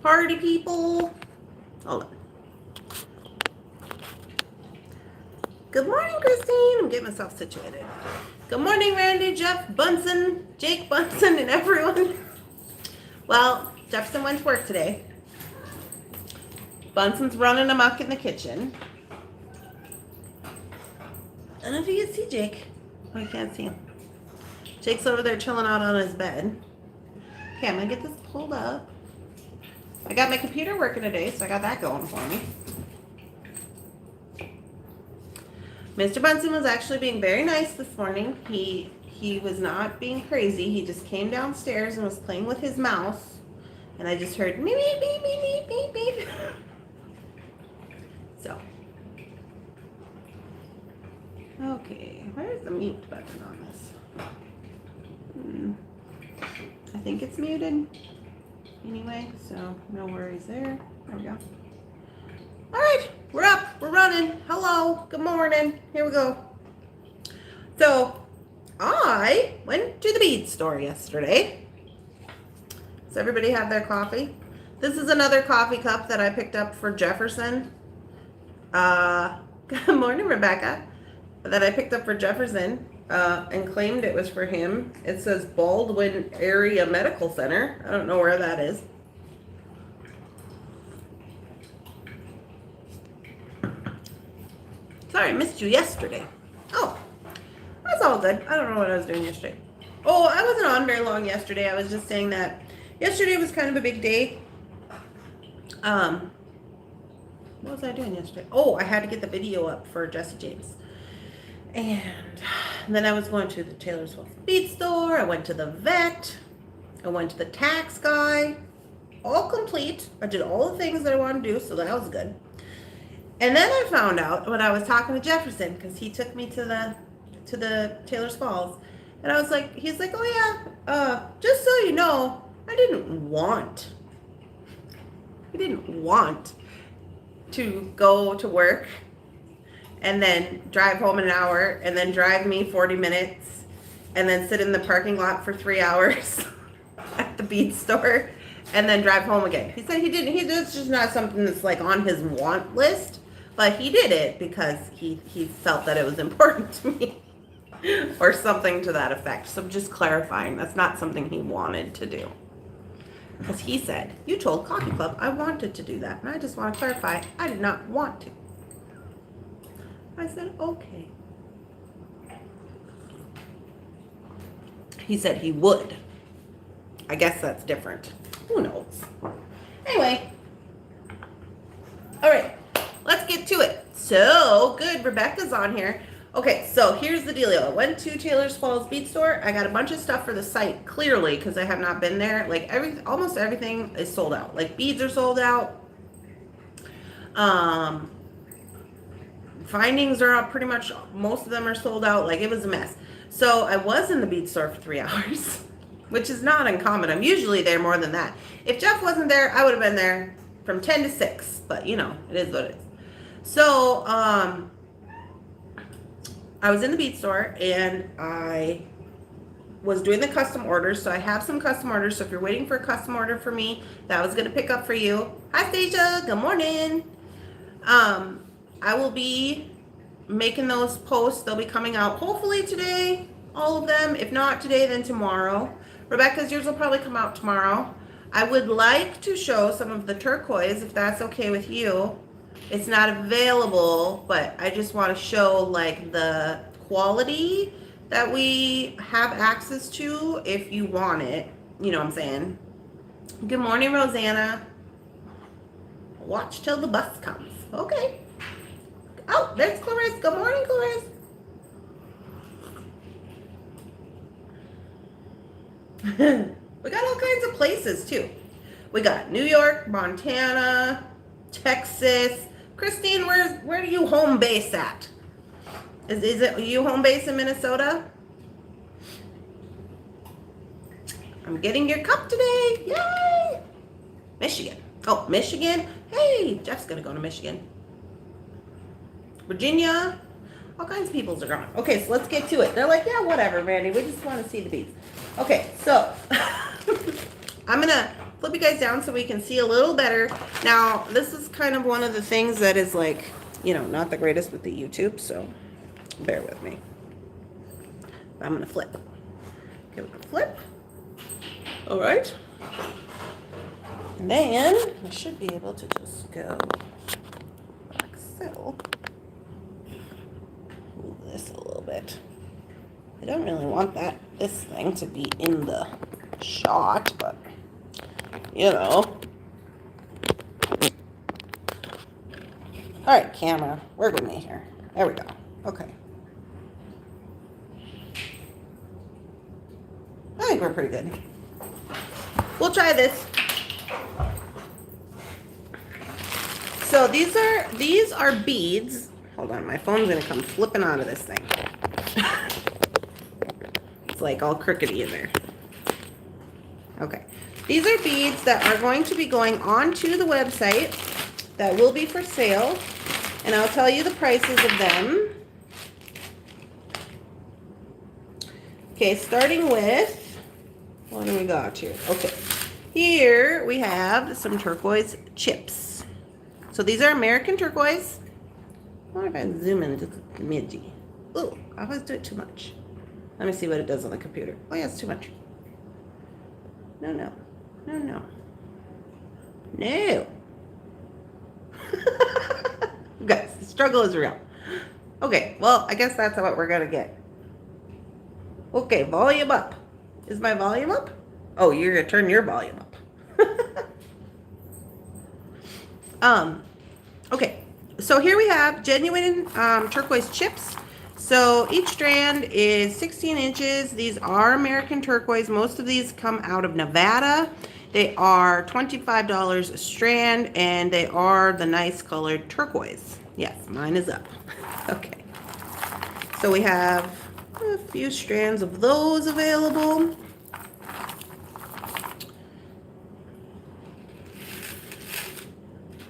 Party people. Hold on. Good morning, Christine. I'm getting myself situated. Good morning, Randy, Jeff Bunsen, Jake Bunsen, and everyone. Well, Jefferson went to work today. Bunsen's running amok in the kitchen. I don't know if you can see Jake. Oh, you can't see him. Jake's over there chilling out on his bed. Okay, I'm going to get this pulled up. I got my computer working today, so I got that going for me. Mr. Bunsen was actually being very nice this morning. He was not being crazy. He just came downstairs and was playing with his mouse. And I just heard beep, beep, beep, beep, beep, beep, beep. So. Okay, where's the mute button on this? I think it's muted. Anyway, so no worries there. There we go. All right, we're up. We're running. Hello. Good morning. Here we go. So I went to the bead store yesterday. Does everybody have their coffee? This is another coffee cup that I picked up for Jefferson. Good morning, Rebecca. That I picked up for Jefferson and claimed it was for him. It says Baldwin Area Medical Center. I don't know where that is. Sorry, I missed you yesterday. Oh, that's all good. I don't know what I was doing yesterday. Oh, I wasn't on very long yesterday. I was just saying that yesterday was kind of a big day. What was I doing yesterday? Oh, I had to get the video up for Jesse James. And then I was going to the Taylorsville Bead Store. I went to the vet. I went to the tax guy. All complete. I did all the things that I wanted to do, so that was good. And then I found out when I was talking to Jefferson, because he took me to the Taylor's Falls, and I was like, he's like, oh yeah, just so you know, he didn't want to go to work and then drive home an hour and then drive me 40 minutes and then sit in the parking lot for 3 hours at the bead store and then drive home again. He said it's just not something that's like on his want list, but he did it because he felt that it was important to me or something to that effect. So just clarifying, that's not something he wanted to do. Because he said, you told Coffee Club I wanted to do that. And I just want to clarify, I did not want to. I said, okay. He said he would. I guess that's different. Who knows? Anyway. All right. Let's get to it. So, good. Rebecca's on here. Okay, so here's the dealio. I went to Taylor's Falls Bead Store. I got a bunch of stuff for the site, clearly, because I have not been there. Like, almost everything is sold out. Like, beads are sold out. Findings are up pretty much. Most of them are sold out. Like, it was a mess. So, I was in the bead store for 3 hours, which is not uncommon. I'm usually there more than that. If Jeff wasn't there, I would have been there from 10 to 6. But, you know, it is what it is. So, I was in the bead store and I was doing the custom orders. So I have some custom orders. So if you're waiting for a custom order for me, that I was going to pick up for you. Hi, Stacia. Good morning. I will be making those posts. They'll be coming out hopefully today, all of them. If not today, then tomorrow. Rebecca's, yours will probably come out tomorrow. I would like to show some of the turquoise, if that's okay with you. It's not available, but I just want to show like the quality that we have access to if you want it. You know what I'm saying? Good morning, Rosanna. Watch till the bus comes. Okay. Oh, there's Clarisse. Good morning, Clarisse. We got all kinds of places too. We got New York, Montana, Texas. Christine, where do you home base at? Is it you home base in Minnesota? I'm getting your cup today. Yay! Michigan. Oh, Michigan. Hey, Jeff's gonna go to Michigan. Virginia. All kinds of peoples are going. Okay, so let's get to it. They're like, yeah, whatever, Randy. We just want to see the beads. Okay, so I'm gonna flip you guys down so we can see a little better. Now, this is kind of one of the things that is like, you know, not the greatest with the YouTube, so bear with me. I'm gonna flip. Okay, we can flip. All right. And then I should be able to just go like so. Move this a little bit. I don't really want this thing to be in the shot, but you know. All right, camera, work with me here. There we go. Okay. I think we're pretty good. We'll try this. So these are beads. Hold on, my phone's gonna come flipping out of this thing. It's like all crookedy in there. Okay. These are beads that are going to be going onto the website that will be for sale. And I'll tell you the prices of them. Okay, starting with, what do we got here? Okay, here we have some turquoise chips. So these are American turquoise. I wonder if I zoom in just a midgy. Oh, I always do it too much. Let me see what it does on the computer. Oh yeah, it's too much. No, no, no, no. No. Guys, the struggle is real. Okay, well, I guess that's what we're gonna get. Okay, volume up. Is my volume up? Oh, you're gonna turn your volume up. Okay, so here we have genuine turquoise chips. So each strand is 16 inches. These are American turquoise. Most of these come out of Nevada. They are $25 a strand, and they are the nice colored turquoise. Yes, mine is up. Okay. So we have a few strands of those available.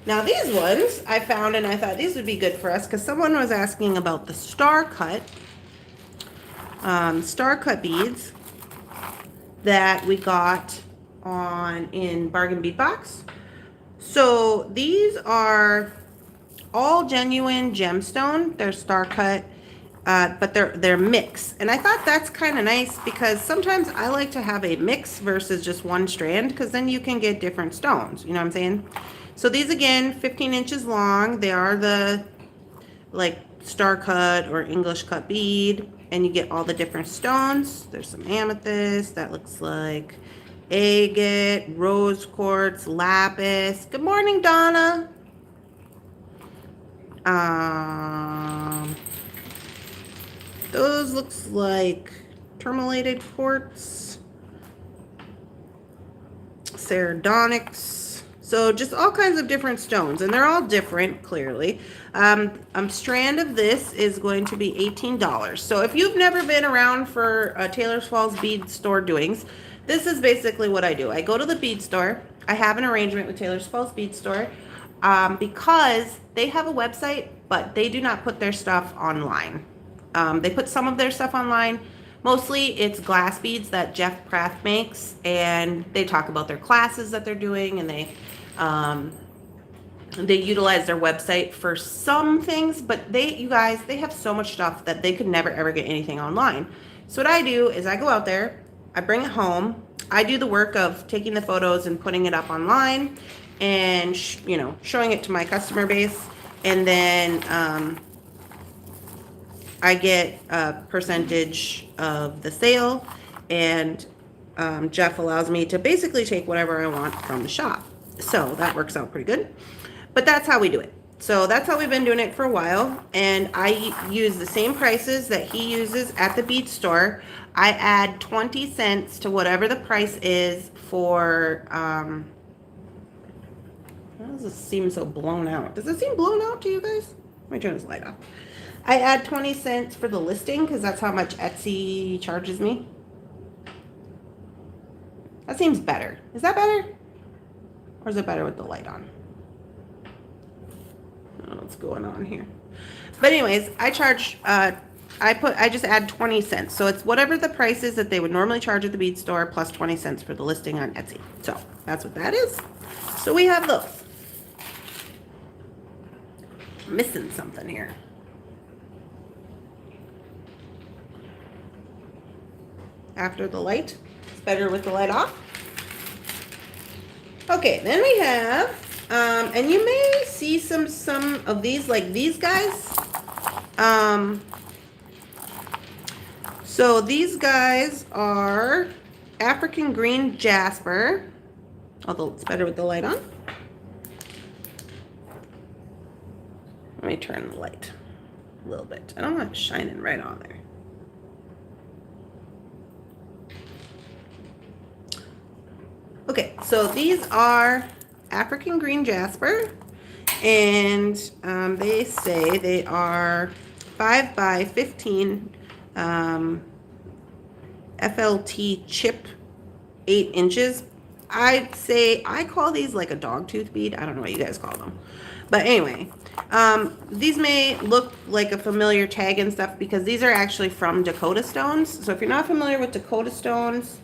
Now these ones I found, and I thought these would be good for us because someone was asking about the star cut beads that we got in Bargain Bead Box. So these are all genuine gemstone. They're star cut, but they're mix, and I thought that's kind of nice because sometimes I like to have a mix versus just one strand because then you can get different stones. You know what I'm saying? So these, again, 15 inches long. They are the like star cut or English cut bead, and you get all the different stones. There's some amethyst that looks like agate, rose quartz, lapis. Good morning, Donna. Those looks like tourmalated quartz, sardonyx. So just all kinds of different stones, and they're all different, clearly. Strand of this is going to be $18. So if you've never been around for Taylor's Falls bead store doings, this is basically what I do. I go to the bead store. I have an arrangement with Taylor's Falls bead store because they have a website, but they do not put their stuff online. They put some of their stuff online. Mostly it's glass beads that Jeff Pratt makes, and they talk about their classes that they're doing, and they utilize their website for some things, but you guys, they have so much stuff that they could never ever get anything online. So what I do is I go out there, I bring it home, I do the work of taking the photos and putting it up online and showing it to my customer base, and then I get a percentage of the sale, and Jeff allows me to basically take whatever I want from the shop. So that works out pretty good. But that's how we do it. So that's how we've been doing it for a while. And I use the same prices that he uses at the bead store. I add 20 cents to whatever the price is for, why does this seem so blown out? Does it seem blown out to you guys? Let me turn this light off. I add 20 cents for the listing because that's how much Etsy charges me. That seems better. Is that better? Or is it better with the light on? I don't know what's going on here. But anyways, I charge I just add 20 cents. So it's whatever the price is that they would normally charge at the bead store plus 20 cents for the listing on Etsy. So that's what that is. So we have those. I'm missing something here. After the light. It's better with the light off. Okay, then we have, and you may see some of these, like these guys. So these guys are African green jasper, although it's better with the light on. Let me turn the light a little bit. I don't want it shining right on there. Okay, so these are African green jasper, and they say they are 5 by 15 FLT chip, 8 inches. I'd say I call these like a dog tooth bead. I don't know what you guys call them. But anyway, these may look like a familiar tag and stuff because these are actually from Dakota Stones. So if you're not familiar with Dakota Stones,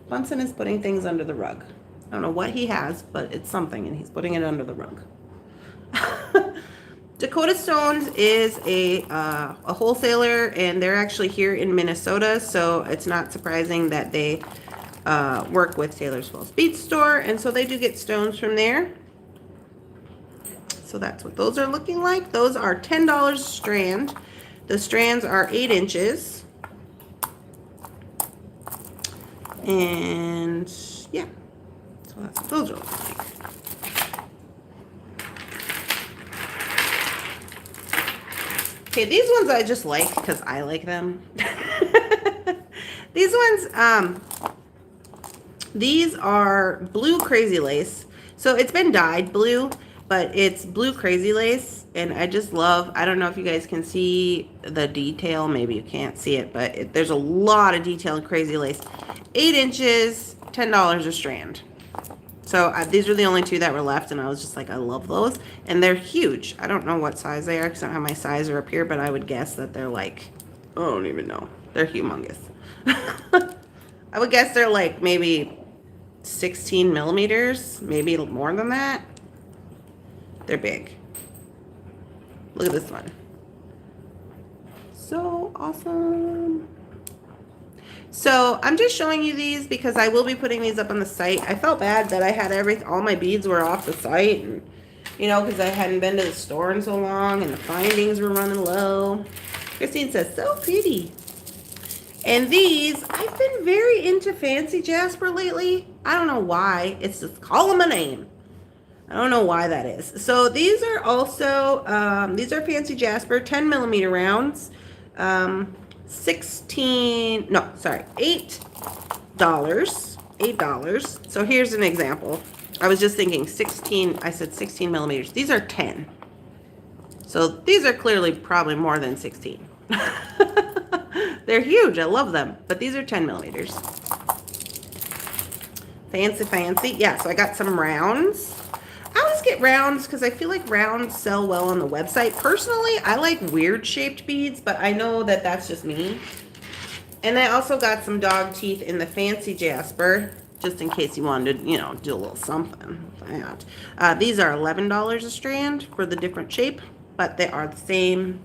Bunsen is putting things under the rug. I don't know what he has, but it's something, and he's putting it under the rug. Dakota Stones is a wholesaler, and they're actually here in Minnesota, so it's not surprising that they work with Taylor's Falls Bead Store, and so they do get stones from there. So that's what those are looking like. Those are $10 a strand. The strands are 8 inches. And yeah, so that's what those are looking like. Okay, these ones I just like because I like them. These ones, these are blue crazy lace. So it's been dyed blue, but it's blue crazy lace, and I just love, I don't know if you guys can see the detail, maybe you can't see it, but there's a lot of detail in crazy lace. 8 inches, $10 a strand. So these are the only two that were left, and I was just like, I love those, and they're huge. I don't know what size they are because I don't have my sizer up here, but I would guess that they're like, I don't even know. They're humongous. I would guess they're like maybe 16 millimeters, maybe more than that. They're big. Look at this one. So awesome. So I'm just showing you these because I will be putting these up on the site. I felt bad that I had all my beads were off the site, and you know, because I hadn't been to the store in so long and the findings were running low. Christine says, so pretty. And these, I've been very into fancy jasper lately. I don't know why. It's just call them a name. I don't know why that is. So these are also, these are fancy jasper, 10 millimeter rounds. $8. $8. So here's an example. I was just thinking 16, I said 16 millimeters. These are 10. So these are clearly probably more than 16. They're huge. I love them. But these are 10 millimeters. Fancy, fancy. Yeah, so I got some rounds. I always get rounds because I feel like rounds sell well on the website. Personally, I like weird shaped beads, but I know that that's just me. And I also got some dog teeth in the fancy jasper, just in case you wanted to, you know, do a little something with that. These are $11 a strand for the different shape, but they are the same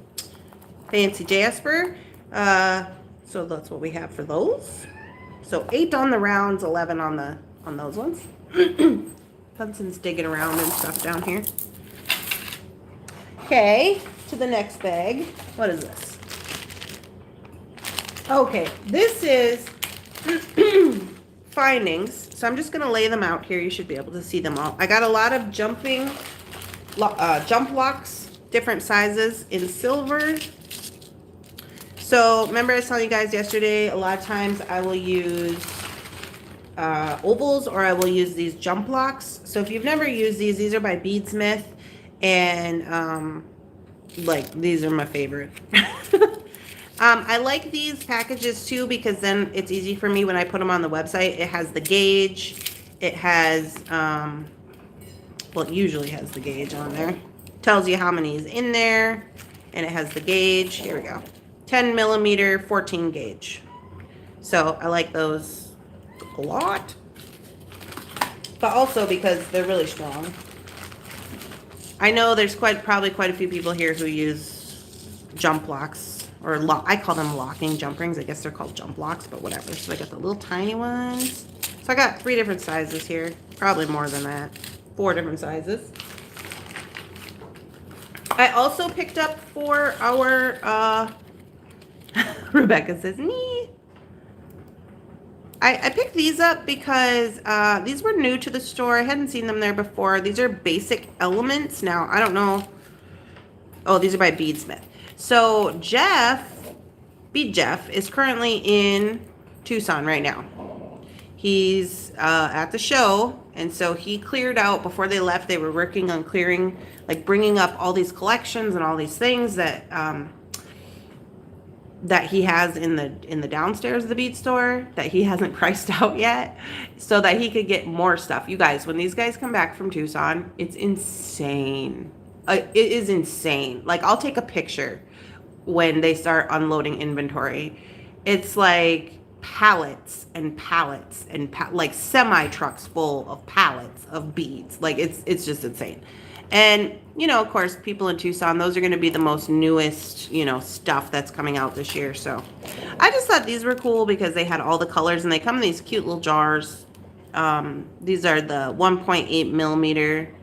fancy jasper. So that's what we have for those. So 8 on the rounds, 11 on those ones. Hudson's digging around and stuff down here. Okay, to the next bag. What is this? Okay, this is findings. So I'm just going to lay them out here. You should be able to see them all. I got a lot of jump locks, different sizes in silver. So remember I was telling you guys yesterday, a lot of times I will use ovals, or I will use these jump locks. So if you've never used these are by Beadsmith, and like these are my favorite. I like these packages too because then it's easy for me when I put them on the website. It has the gauge. It has, well, it usually has the gauge on there. Tells you how many is in there, and it has the gauge. Here we go. 10 millimeter, 14 gauge. So I like those a lot. But also because they're really strong. I know there's probably quite a few people here who use jump locks, or I call them locking jump rings. I guess they're called jump locks, but whatever. So I got the little tiny ones. So I got 3 different sizes here. Probably more than that. 4 different sizes. I also picked up for our, Rebecca says, me. I picked these up because these were new to the store. I hadn't seen them there before. These are Basic Elements. Now, I don't know. Oh, these are by Beadsmith. So Bead Jeff, is currently in Tucson right now. He's at the show, and so he cleared out, before they left, they were working on clearing, like bringing up all these collections and all these things that that he has in the downstairs of the bead store that he hasn't priced out yet, so that he could get more stuff. You guys, when these guys come back from Tucson, it's insane. It is insane. Like, I'll take a picture when they start unloading inventory. It's like pallets and pallets and like semi trucks full of pallets of beads. Like, it's just insane. And, you know, of course, people in Tucson, those are going to be the most newest, you know, stuff that's coming out this year. So I just thought these were cool because they had all the colors, and they come in these cute little jars. These are the 1.8 millimeter.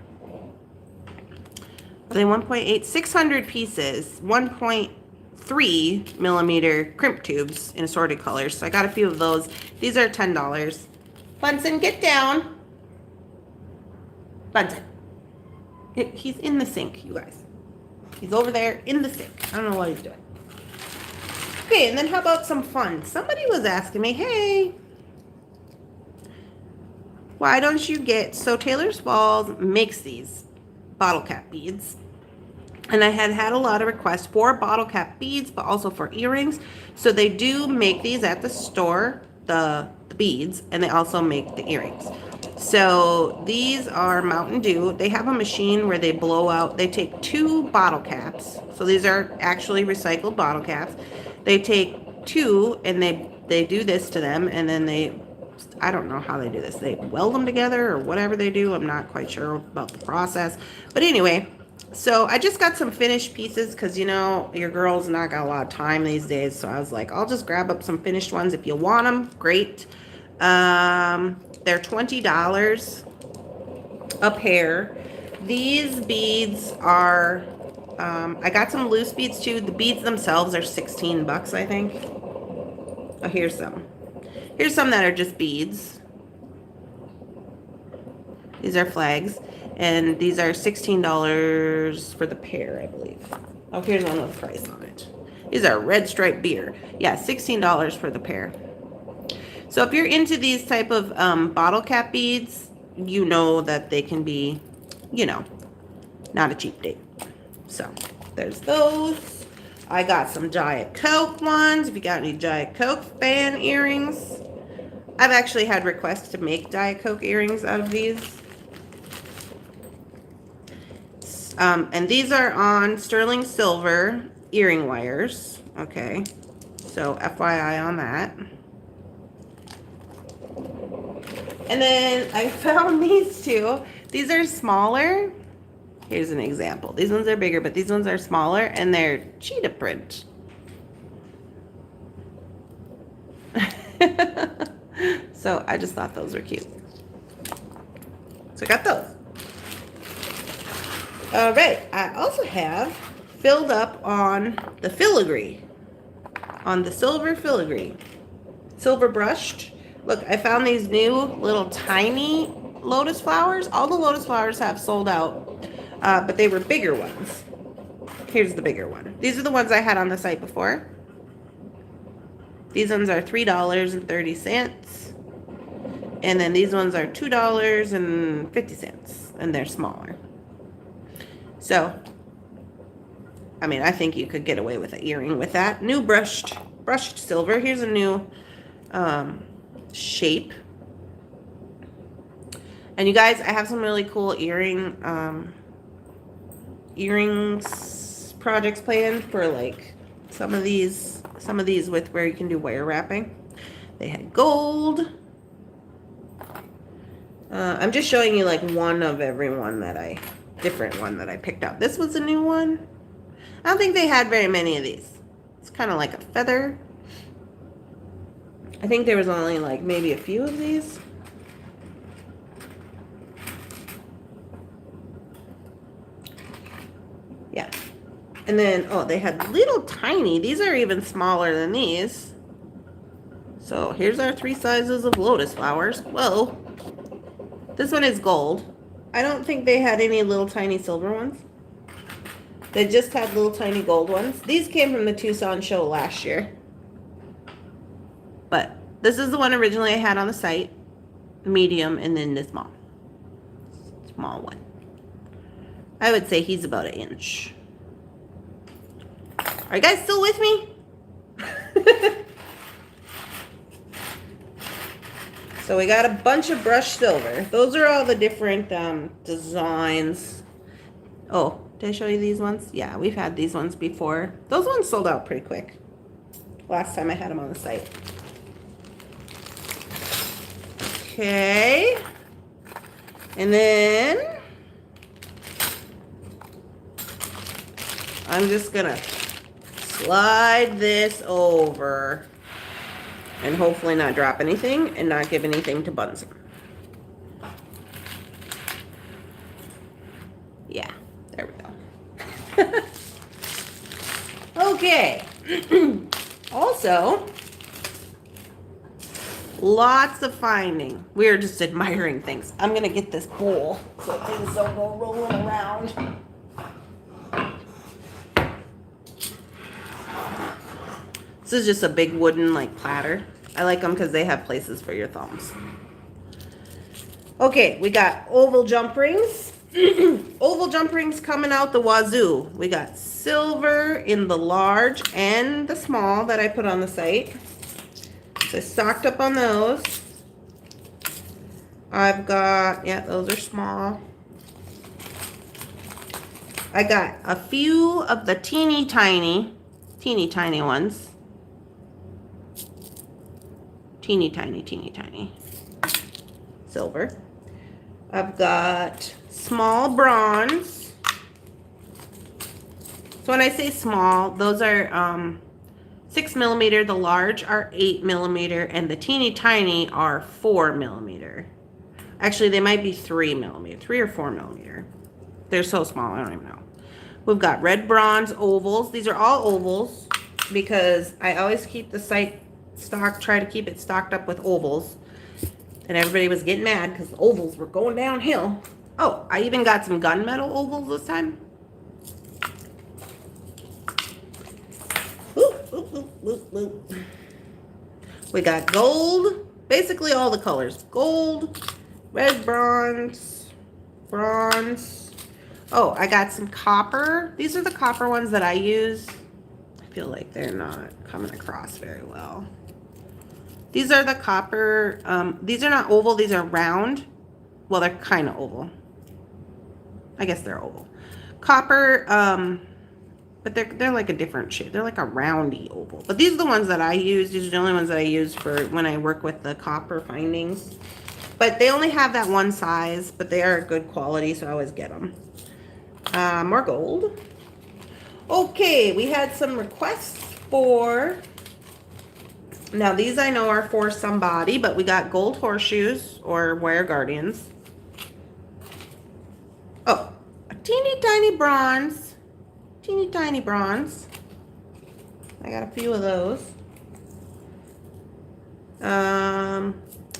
Are they 1.8? 600 pieces, 1.3 millimeter crimp tubes in assorted colors. So I got a few of those. These are $10. Bunsen, get down. Bunsen. He's in the sink, you guys. He's over there in the sink. I don't know what he's doing. Okay, and then how about some fun? Somebody was asking me, hey, why don't you get, so Taylor's Falls makes these bottle cap beads. And I had a lot of requests for bottle cap beads, but also for earrings. So they do make these at the store, the beads, and they also make the earrings. So these are Mountain Dew. They have a machine where they blow out, they take 2 bottle caps. So these are actually recycled bottle caps. They take 2 and they do this to them, and then I don't know how they do this. They weld them together or whatever they do. I'm not quite sure about the process. But anyway, so I just got some finished pieces because, you know, your girl's not got a lot of time these days. So I was like, I'll just grab up some finished ones. If you want them, great. They're $20 a pair. These beads are, I got some loose beads too. The beads themselves are 16 bucks, I think. Oh, here's some. Here's some that are just beads. These are flags. And these are $16 for the pair, I believe. Oh, here's one with price on it. These are red stripe beer. Yeah, $16 for the pair. So if you're into these type of bottle cap beads, you know that they can be, you know, not a cheap date. So there's those. I got some Diet Coke ones. If you got any Diet Coke fan earrings. I've actually had requests to make Diet Coke earrings out of these. And these are on sterling silver earring wires. Okay. So FYI on that. And then I found these two. These are smaller. Here's an example. These ones are bigger, but these ones are smaller, and they're cheetah print. So I just thought those were cute. So I got those. All right. I also have filled up on the filigree. On the silver filigree. Silver brushed. Look, I found these new little tiny lotus flowers. All the lotus flowers have sold out, but they were bigger ones. Here's the bigger one. These are the ones I had on the site before. These ones are $3.30. And then these ones are $2.50. And they're smaller. So, I mean, I think you could get away with an earring with that. New brushed silver. Here's a new shape. And you guys, I have some really cool earrings projects planned for like some of these some of these with where you can do wire wrapping. They had gold. I'm just showing you like one of every one that different one that I picked up. This was a new one. I don't think they had very many of these. It's kind of like a feather. I think there was only like maybe a few of these. Yeah. And then, oh, they had little tiny. These are even smaller than these. So here's our 3 sizes of lotus flowers. Whoa. This one is gold. I don't think they had any little tiny silver ones. They just had little tiny gold ones. These came from the Tucson show last year. But this is the one originally I had on the site. The medium and then the small. Small one. I would say he's about 1 inch. Are you guys still with me? So we got a bunch of brushed silver. Those are all the different designs. Oh, did I show you these ones? Yeah, we've had these ones before. Those ones sold out pretty quick. Last time I had them on the site. Okay. And then I'm just gonna slide this over and hopefully not drop anything and not give anything to Bunsen. Yeah, there we go. Okay. Also, lots of finding. We are just admiring things. I'm gonna get this bowl so things don't go rolling around. This is just a big wooden like platter. I like them because they have places for your thumbs. Okay, we got oval jump rings. Oval jump rings coming out the wazoo. We got silver in the large and the small that I put on the site. So I stocked up on those. I've got, yeah, those are small. I got a few of the teeny tiny ones. Teeny tiny silver. I've got small bronze. So when I say small, those are 6 millimeter. The large are 8 millimeter, and the teeny tiny are 4 millimeter. Actually, they might be 3 millimeter, 3 or 4 millimeter. They're so small, I don't even know. We've got red bronze ovals. These are all ovals because I always keep the site stocked, try to keep it stocked up with ovals. And everybody was getting mad because the ovals were going downhill. Oh, I even got some gunmetal ovals this time. We got gold, basically all the colors. Gold, red bronze, bronze. Oh, I got some copper. These are the copper ones that I use. I feel like they're not coming across very well. These are the copper. These are not oval. These are round. Well, they're kind of oval. I guess they're oval. Copper, but they're like a different shape. They're like a roundy oval. But these are the ones that I use. These are the only ones that I use for when I work with the copper findings. But they only have that one size, but they are good quality, so I always get them. More gold. Okay, we had some requests for... Now, these I know are for somebody, but we got gold horseshoes or wire guardians. Oh, a teeny tiny bronze. Teeny tiny bronze. I got a few of those.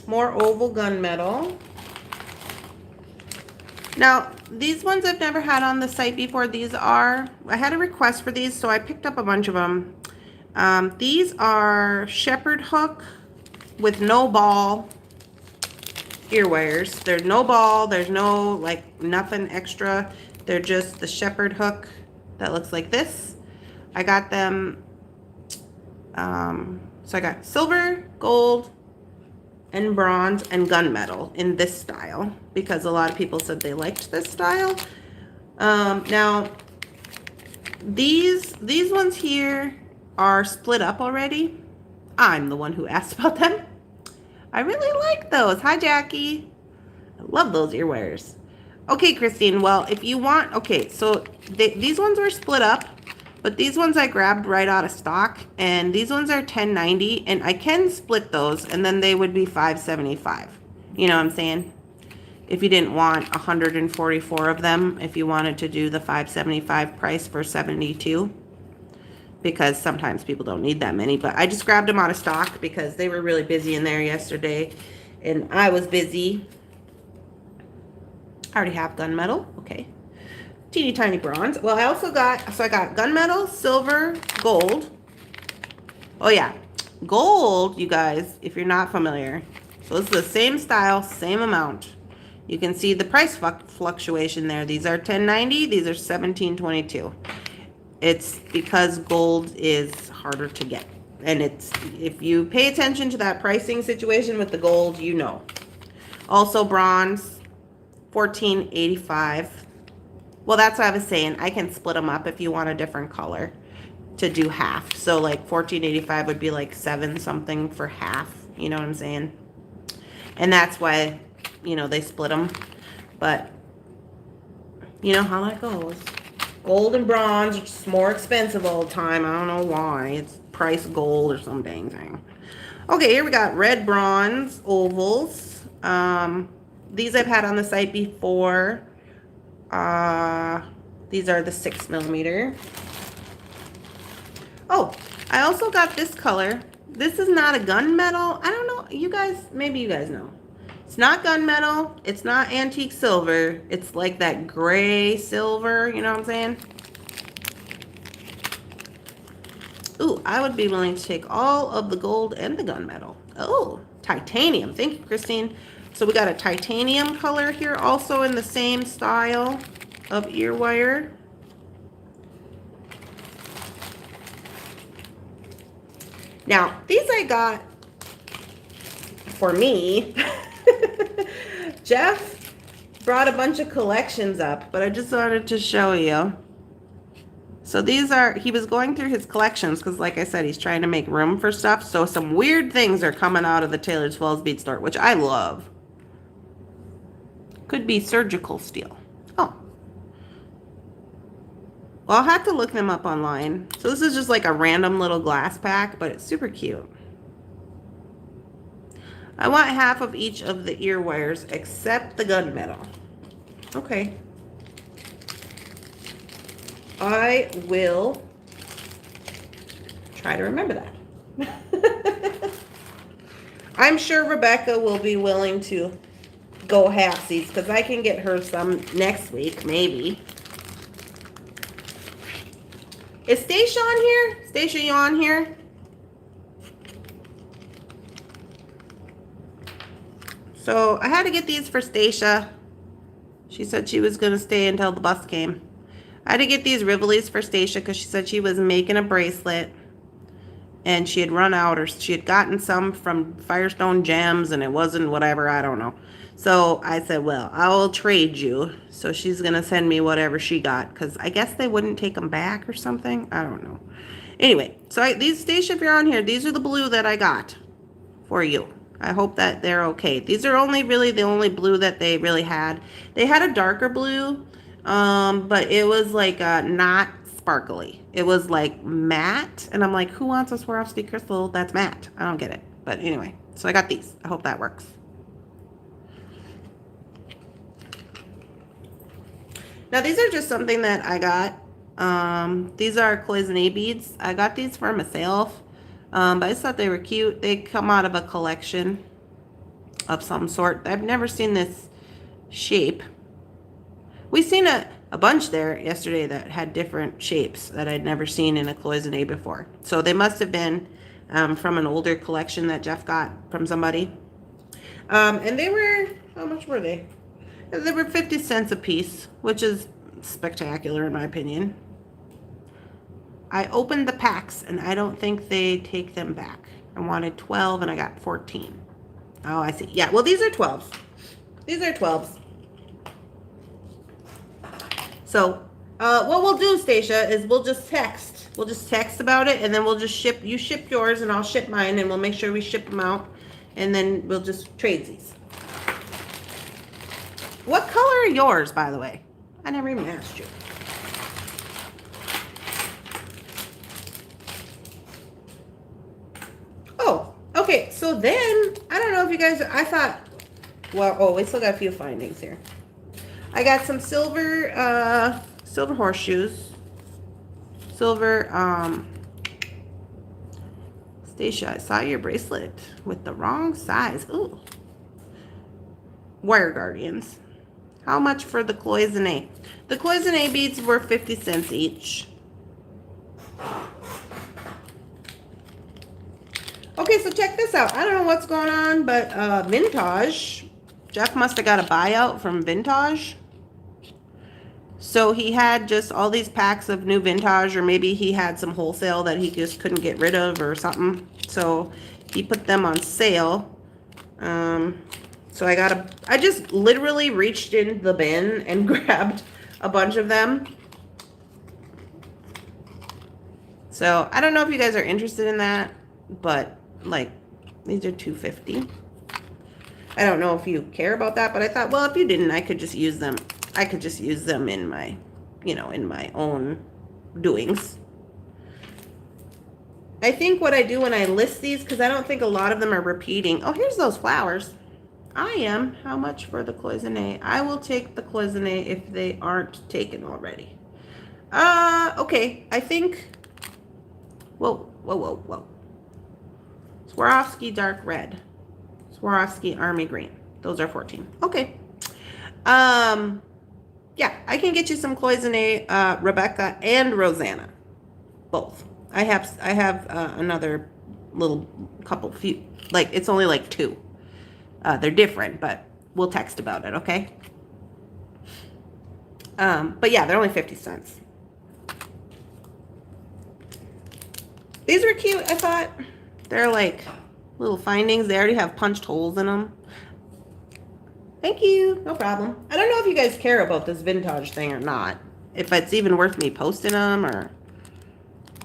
More oval gunmetal. Now, these ones I've never had on the site before. I had a request for these, so I picked up a bunch of them. These are shepherd hook with no ball ear wires. There's no ball. There's no, like, nothing extra. They're just the shepherd hook that looks like this. I got them, so I got silver, gold, and bronze, and gunmetal in this style because a lot of people said they liked this style. Now, these ones here are split up already. I'm the one who asked about them. I really like those. Hi, Jackie. I love those ear wires. Okay, Christine. Well, if you want, okay, so these ones were split up, but these ones I grabbed right out of stock, and these ones are $10.90, and I can split those, and then they would be $5.75. You know what I'm saying? If you didn't want 144 of them, if you wanted to do the $5.75 price for 72, because sometimes people don't need that many, but I just grabbed them out of stock because they were really busy in there yesterday, and I was busy. I already have gunmetal. Okay. Teeny tiny bronze. Well, I also got, so I got gunmetal, silver, gold. Oh yeah, gold, you guys, if you're not familiar. So it's the same style, same amount. You can see the price fluctuation there. These are $10.90, these are $17.22. It's because gold is harder to get. And it's, if you pay attention to that pricing situation with the gold, you know. Also bronze, $14.85. Well, that's what I was saying. I can split them up if you want a different color to do half. So like $14.85 would be like 7 something for half. You know what I'm saying? And that's why, you know, they split them. But you know how that goes. Gold and bronze are just more expensive all the time. I don't know why. It's price gold or some dang thing. Okay, here we got red bronze ovals. These I've had on the site before. These are the 6mm. Oh, I also got this color. This is not a gunmetal. I don't know. You guys, maybe you guys know. It's not gunmetal. It's not antique silver. It's like that gray silver. You know what I'm saying? Ooh, I would be willing to take all of the gold and the gunmetal. Oh, titanium. Thank you, Christine. So we got a titanium color here, also in the same style of ear wire. Now, these I got for me. Jeff brought a bunch of collections up, but I just wanted to show you. So these are, he was going through his collections because like I said, he's trying to make room for stuff. So some weird things are coming out of the Taylor's Falls bead store, which I love. Could be surgical steel. Oh. Well, I'll have to look them up online. So this is just like a random little glass pack, but it's super cute. I want half of each of the ear wires except the gunmetal. Okay. I will try to remember that. I'm sure Rebecca will be willing to go halfsies because I can get her some next week, maybe. Is Stacia on here? Stacia, you on here? So I had to get these for Stacia. She said she was going to stay until the bus came. I had to get these Rivolis for Stacia because she said she was making a bracelet and she had run out, or she had gotten some from Firestone Gems and it wasn't whatever, I don't know. So I said, well, I will trade you. So she's going to send me whatever she got because I guess they wouldn't take them back or something. I don't know. Anyway, so these, Stacia, if you're on here, these are the blue that I got for you. I hope that they're okay. These are only really the only blue that they really had. They had a darker blue, but it was like not sparkly. It was like matte, and I'm like, who wants a Swarovski crystal that's matte? I don't get it. But anyway, so I got these. I hope that works. Now these are just something that I got. These are cloisonne beads. I got these for myself. But I just thought they were cute. They come out of a collection of some sort. I've never seen this shape. We seen a bunch there yesterday that had different shapes that I'd never seen in a cloisonne before. So they must have been from an older collection that Jeff got from somebody. And they were, how much were they? They were 50 cents a piece, which is spectacular in my opinion. I opened the packs and I don't think they take them back. I wanted 12 and I got 14. Oh, I see. Yeah, well, these are 12s. These are 12s. So, what we'll do, Stacia, is we'll just text. We'll just text about it, and then we'll just ship. You ship yours, and I'll ship mine, and we'll make sure we ship them out, and then we'll just trade these. What color are yours, by the way? I never even asked you. Oh, okay. So then, I don't know if you guys, I thought, well, oh, we still got a few findings here. I got some silver, silver horseshoes. Silver, Stacia, I saw your bracelet with the wrong size. Ooh. Wire Guardians. How much for the cloisonne? The cloisonne beads were 50 cents each. Okay, so check this out. I don't know what's going on, but Vintage, Jeff must have got a buyout from Vintage. So he had just all these packs of new Vintage, or maybe he had some wholesale that he just couldn't get rid of or something. So he put them on sale. So I just literally reached in the bin and grabbed a bunch of them. So I don't know if you guys are interested in that, but like these are $2.50. I don't know if you care about that, but I thought, well, if you didn't, I could just use them. I could just use them in my, in my own doings. I think what I do when I list these, because I don't think a lot of them are repeating. Oh, here's those flowers. I am. How much for the cloisonne? I will take the cloisonne if they aren't taken already. Okay. I think, whoa. Swarovski dark red. Swarovski army green. Those are 14. Okay. Yeah, I can get you some cloisonne, Rebecca and Rosanna, both. I have another little couple few, like it's only like 2. They're different, but we'll text about it, okay? But yeah, they're only 50 cents. These were cute, I thought. They're like little findings. They already have punched holes in them. Thank you. No problem. I don't know if you guys care about this Vintage thing or not. If it's even worth me posting them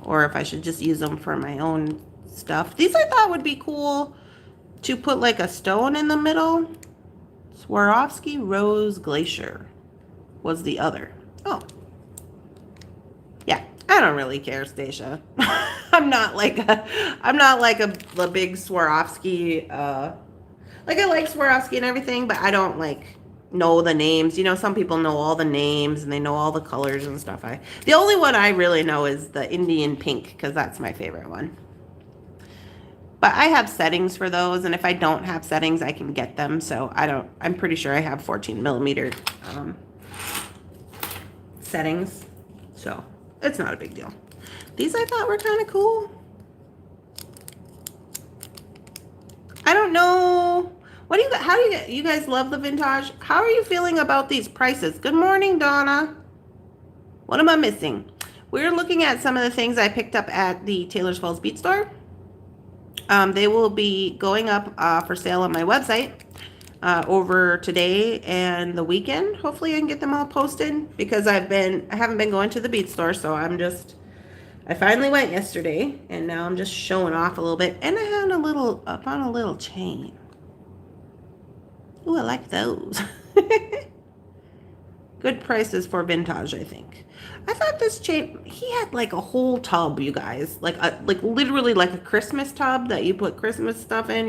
or if I should just use them for my own stuff. These I thought would be cool to put like a stone in the middle. Swarovski Rose Glacier was the other. Oh. Yeah, I don't really care, Stacia. I'm not like a big Swarovski like I like Swarovski and everything, but I don't like know the names. Some people know all the names and they know all the colors and stuff. The only one I really know is the Indian pink, because that's my favorite one. But I have settings for those, and if I don't have settings, I can get them. So I'm pretty sure I have 14 millimeter settings. So it's not a big deal. These I thought were kind of cool. I don't know. How do you guys love the Vintage? How are you feeling about these prices? Good morning, Donna. What am I missing? We're looking at some of the things I picked up at the Taylor's Falls Bead Store. They will be going up for sale on my website over today and the weekend. Hopefully I can get them all posted, because I haven't been going to the bead store, so I finally went yesterday, and now I'm just showing off a little bit. And I found a little chain. Ooh, I like those. Good prices for Vintage, I think. I thought this chain, he had like a whole tub, you guys. Like literally like a Christmas tub that you put Christmas stuff in,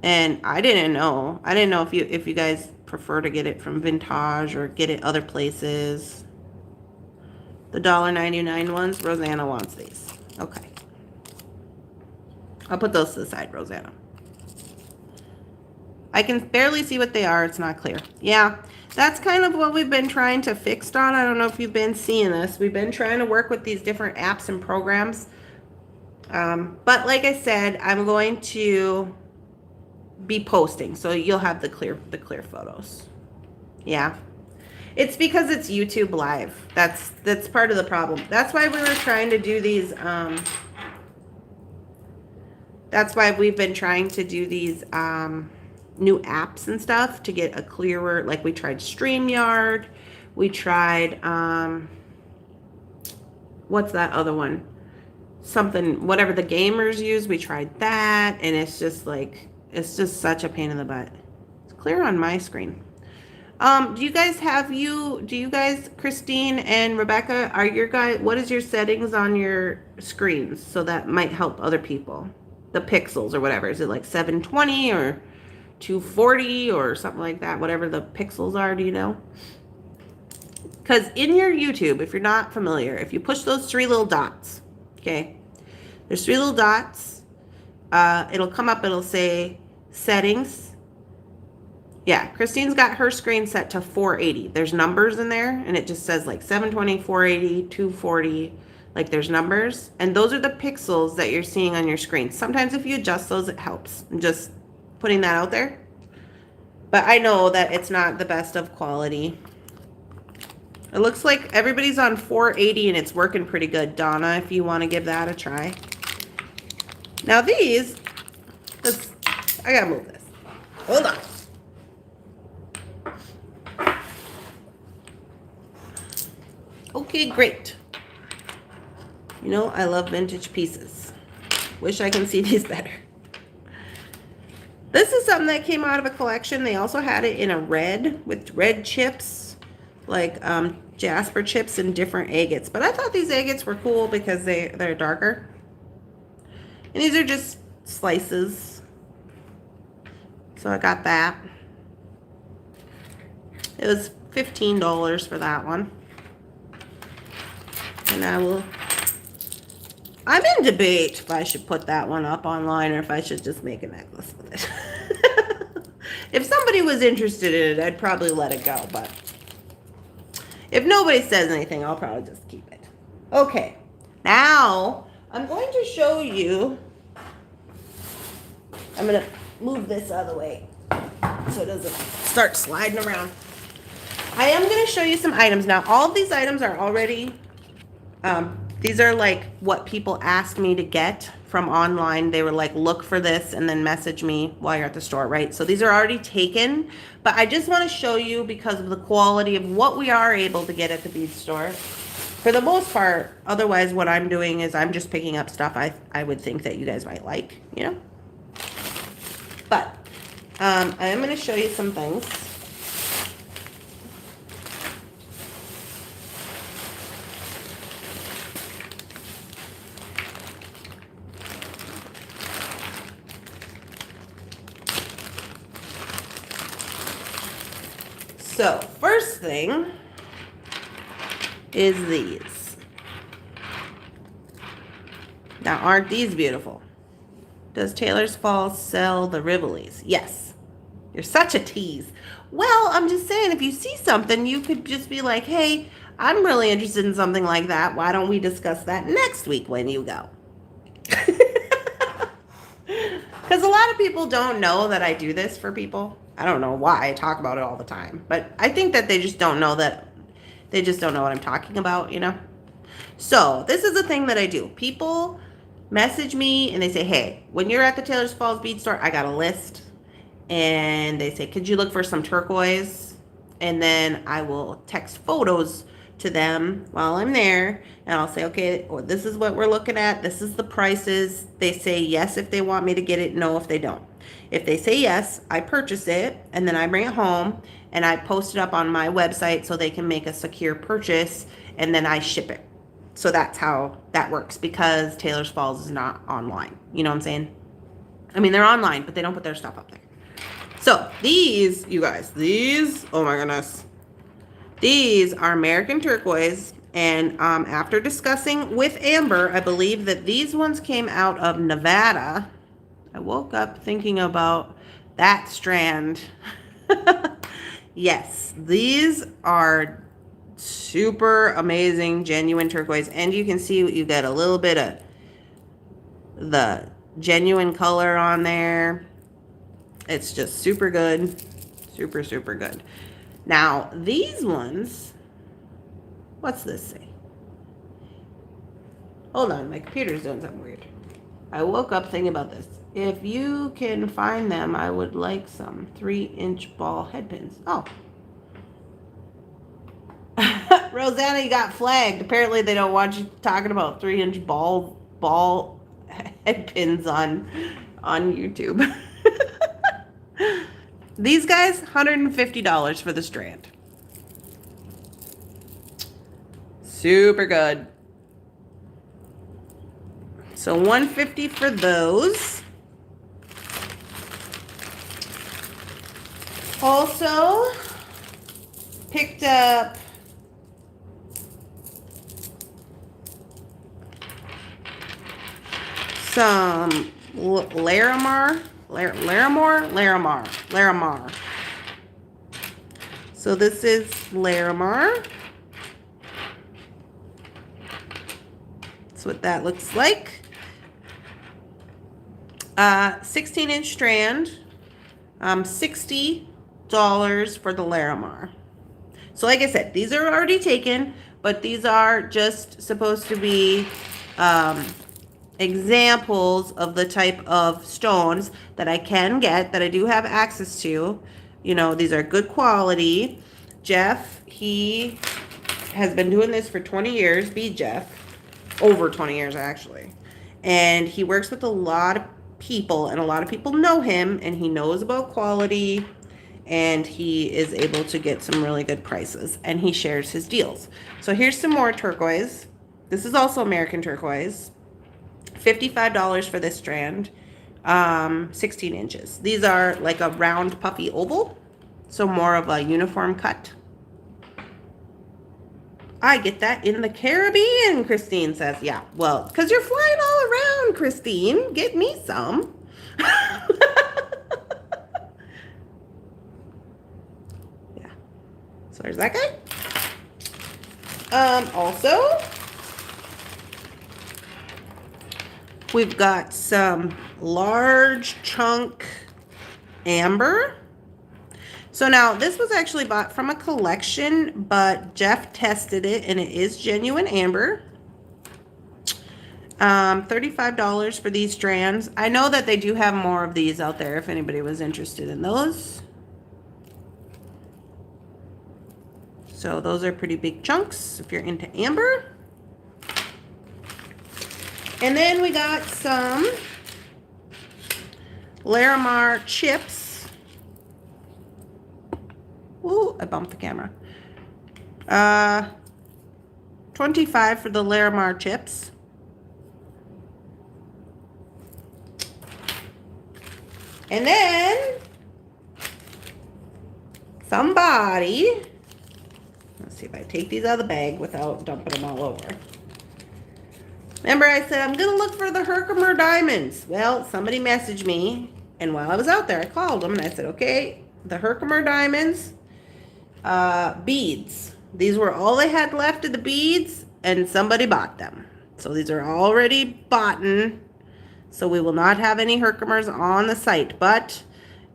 And I didn't know. I didn't know if you guys prefer to get it from Vintage or get it other places. The $1.99 ones, Rosanna wants these. Okay. I'll put those to the side, Rosanna. I can barely see what they are. It's not clear. Yeah, that's kind of what we've been trying to fix on. I don't know if you've been seeing this. We've been trying to work with these different apps and programs. But like I said, I'm going to be posting, so you'll have the clear photos. Yeah. It's because it's YouTube Live. That's part of the problem. That's why we were trying to do these that's why we've been trying to do these new apps and stuff to get a clearer, like we tried StreamYard, we tried what's that other one? Something, whatever the gamers use, we tried that, and it's just like, it's just such a pain in the butt. It's clear on my screen. Do you guys Christine and Rebecca, what is your settings on your screens? So that might help other people. The pixels or whatever. Is it like 720 or 240 or something like that? Whatever the pixels are, do you know? Because in your YouTube, if you're not familiar, if you push those three little dots, okay, there's three little dots. It'll come up, it'll say settings. Yeah, Christine's got her screen set to 480. There's numbers in there, and it just says like 720, 480, 240. Like there's numbers, and those are the pixels that you're seeing on your screen. Sometimes if you adjust those, it helps. I'm just putting that out there. But I know that it's not the best of quality. It looks like everybody's on 480 and it's working pretty good. Donna, if you want to give that a try. Now these, I gotta move this. Hold on. Okay, great. You know, I love vintage pieces. Wish I can see these better. This is something that came out of a collection. They also had it in a red with red chips, like Jasper chips and different agates. But I thought these agates were cool because they're darker. And these are just slices. So I got that. It was $15 for that one. And I'm in debate if I should put that one up online or if I should just make a necklace with it. If somebody was interested in it, I'd probably let it go. But if nobody says anything, I'll probably just keep it. Okay. Now, I'm going to show you. I'm going to move this out of the way so it doesn't start sliding around. I am going to show you some items. Now, all of these items are already... these are like what people asked me to get from online. They were like, look for this and then message me while you're at the store, right? So these are already taken, but I just want to show you because of the quality of what we are able to get at the bead store. For the most part, otherwise what I'm doing is I'm just picking up stuff I would think that you guys might like, you know? But I am going to show you some things. So, first thing is these. Now, aren't these beautiful? Does Taylor's Falls sell the Rivolis? Yes. You're such a tease. Well, I'm just saying, if you see something, you could just be like, hey, I'm really interested in something like that. Why don't we discuss that next week when you go? Because a lot of people don't know that I do this for people. I don't know why I talk about it all the time, but I think that they just don't know what I'm talking about, you know? So this is a thing that I do. People message me and they say, hey, when you're at the Taylor's Falls bead store, I got a list. And they say, could you look for some turquoise? And then I will text photos to them while I'm there. And I'll say, okay, well, this is what we're looking at. This is the prices. They say yes if they want me to get it, no if they don't. If they say yes, I purchase it, and then I bring it home, and I post it up on my website so they can make a secure purchase, and then I ship it. So that's how that works, because Taylor's Falls is not online. You know what I'm saying? I mean, they're online, but they don't put their stuff up there. So these, you guys, oh my goodness. These are American turquoise, and after discussing with Amber, I believe that these ones came out of Nevada. I woke up thinking about that strand. Yes, these are super amazing, genuine turquoise. And you can see you get a little bit of the genuine color on there. It's just super good. Super, super good. Now, these ones, what's this say? Hold on, my computer's doing something weird. I woke up thinking about this. If you can find them, I would like some 3-inch ball head pins. Oh. Rosanna, you got flagged. Apparently they don't want you talking about 3-inch ball head pins on YouTube. These guys, $150 for the strand. Super good. So $150 for those. Also picked up some Larimar. So this is Larimar. That's what that looks like. 16-inch strand. $60 for the Larimar. So like I said, these are already taken, but these are just supposed to be examples of the type of stones that I can get, that I do have access to. You know, these are good quality. Jeff, he has been doing this for 20 years. Bead Jeff. Over 20 years, actually. And he works with a lot of people, and a lot of people know him, and he knows about quality, and he is able to get some really good prices, and he shares his deals. So here's some more turquoise. This is also American turquoise. $55 for this strand. 16 inches. These are like a round puffy oval, so more of a uniform cut. I get that in the Caribbean, Christine says. Yeah, well, because you're flying all around, Christine. Get me some. Yeah. So there's that guy. Also, we've got some large chunk amber. So now, this was actually bought from a collection, but Jeff tested it, and it is genuine amber. $35 for these strands. I know that they do have more of these out there if anybody was interested in those. So those are pretty big chunks if you're into amber. And then we got some Larimar chips. Ooh, I bumped the camera. $25 for the Larimar chips. And then somebody, let's see if I take these out of the bag without dumping them all over. Remember I said I'm gonna look for the Herkimer diamonds. Well, somebody messaged me, and while I was out there, I called them and I said, okay, the Herkimer diamonds, beads. These were all they had left of the beads, and somebody bought them. So these are already bought. So we will not have any Herkimers on the site. But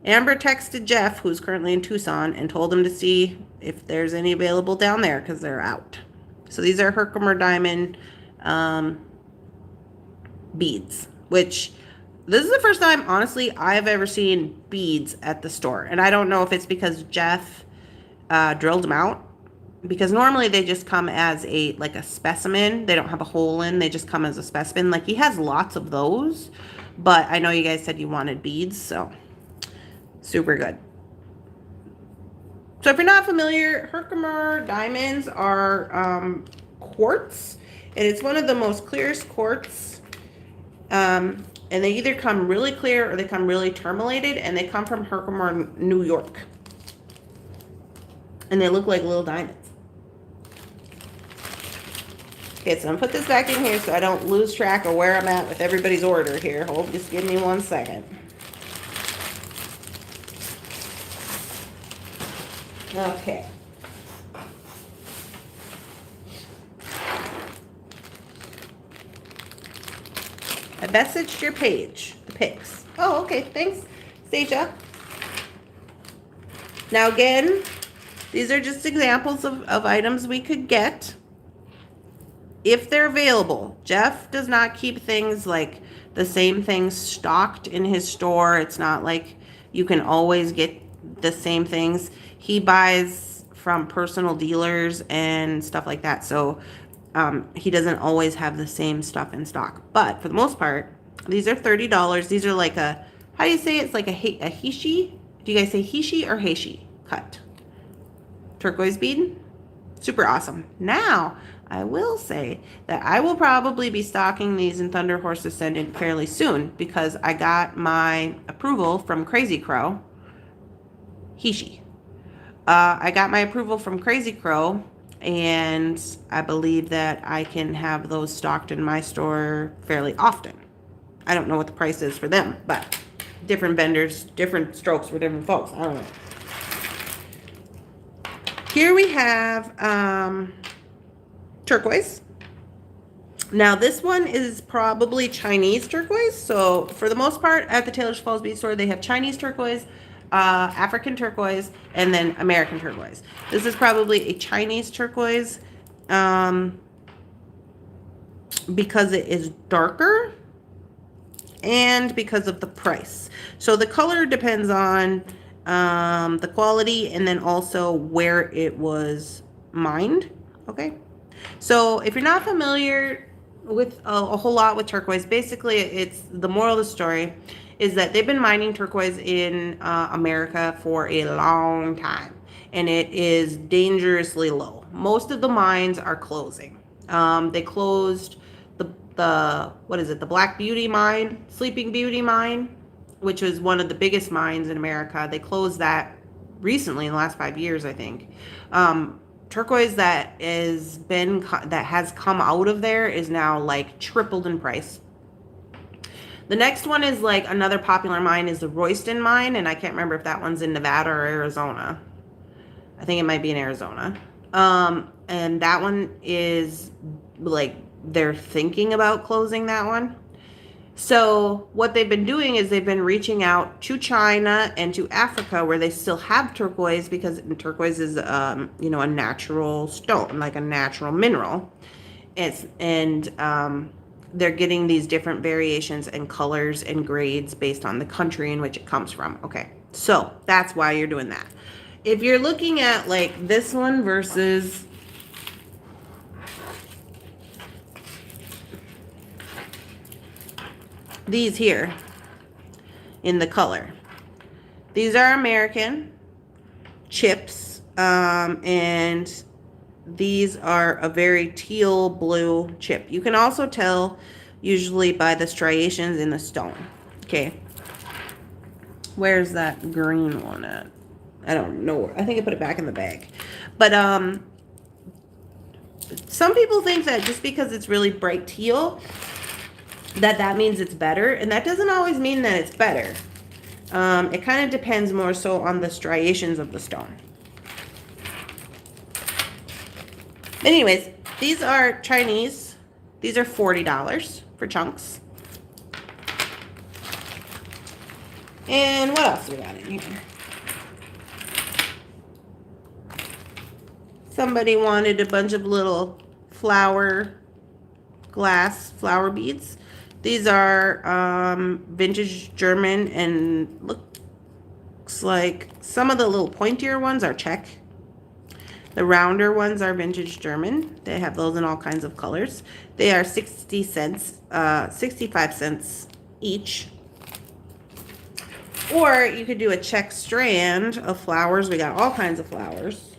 Amber texted Jeff, who's currently in Tucson, and told him to see if there's any available down there because they're out. So these are Herkimer diamond beads, which this is the first time, honestly, I've ever seen beads at the store. And I don't know if it's because Jeff drilled them out, because normally they just come as a specimen. They don't have a hole in, they just come as a specimen. Like, he has lots of those, but I know you guys said you wanted beads, so super good. So if you're not familiar, Herkimer diamonds are quartz, and it's one of the most clearest quartz. And they either come really clear or they come really tourmalated, and they come from Herkimer, New York. And they look like little diamonds. Okay, so I'm gonna put this back in here so I don't lose track of where I'm at with everybody's order here. Hold, just give me 1 second. Okay. I messaged your page, the pics. Oh, okay, thanks, Seja. Now again, these are just examples of items we could get if they're available. Jeff does not keep things like the same things stocked in his store. It's not like you can always get the same things. He buys from personal dealers and stuff like that. So he doesn't always have the same stuff in stock. But for the most part, these are $30. These are like a, how do you say it? It's like a heishi? Do you guys say heishi or heishi cut? Turquoise bead. Super awesome. Now, I will say that I will probably be stocking these in Thunder Horse Ascendant fairly soon because I got my approval from Crazy Crow. Heishi. I got my approval from Crazy Crow, and I believe that I can have those stocked in my store fairly often. I don't know what the price is for them, but different vendors, different strokes for different folks. I don't know. Here we have turquoise. Now this one is probably Chinese turquoise. So for the most part at the Taylor's Falls Bead Store, they have Chinese turquoise, African turquoise, and then American turquoise. This is probably a Chinese turquoise because it is darker and because of the price. So the color depends on the quality and then also where it was mined. Okay, so if you're not familiar with a whole lot with turquoise, basically it's the moral of the story is that they've been mining turquoise in America for a long time, and it is dangerously low. Most of the mines are closing. They closed the what is it, the Black Beauty mine, Sleeping Beauty mine, which was one of the biggest mines in America. They closed that recently in the last 5 years, I think. Turquoise that has come out of there is now like tripled in price. The next one is like another popular mine is the Royston mine, and I can't remember if that one's in Nevada or Arizona. I think it might be in Arizona. And that one is like they're thinking about closing that one. So what they've been doing is they've been reaching out to China and to Africa where they still have turquoise, because turquoise is a natural stone, like a natural mineral. They're getting these different variations and colors and grades based on the country in which it comes from. Okay, so that's why you're doing that. If you're looking at like this one versus these here in the color, these are American chips, and these are a very teal blue chip. You can also tell usually by the striations in the stone. Okay, where's that green one at? I don't know. I think I put it back in the bag. But some people think that just because it's really bright teal that means it's better, and that doesn't always mean that it's better. It kind of depends more so on the striations of the stone. Anyways, these are Chinese. These are $40 for chunks. And what else we got in here? Somebody wanted a bunch of little glass flower beads. These are vintage German, and looks like some of the little pointier ones are Czech. The rounder ones are vintage German. They have those in all kinds of colors. They are 65 cents each. Or you could do a Czech strand of flowers. We got all kinds of flowers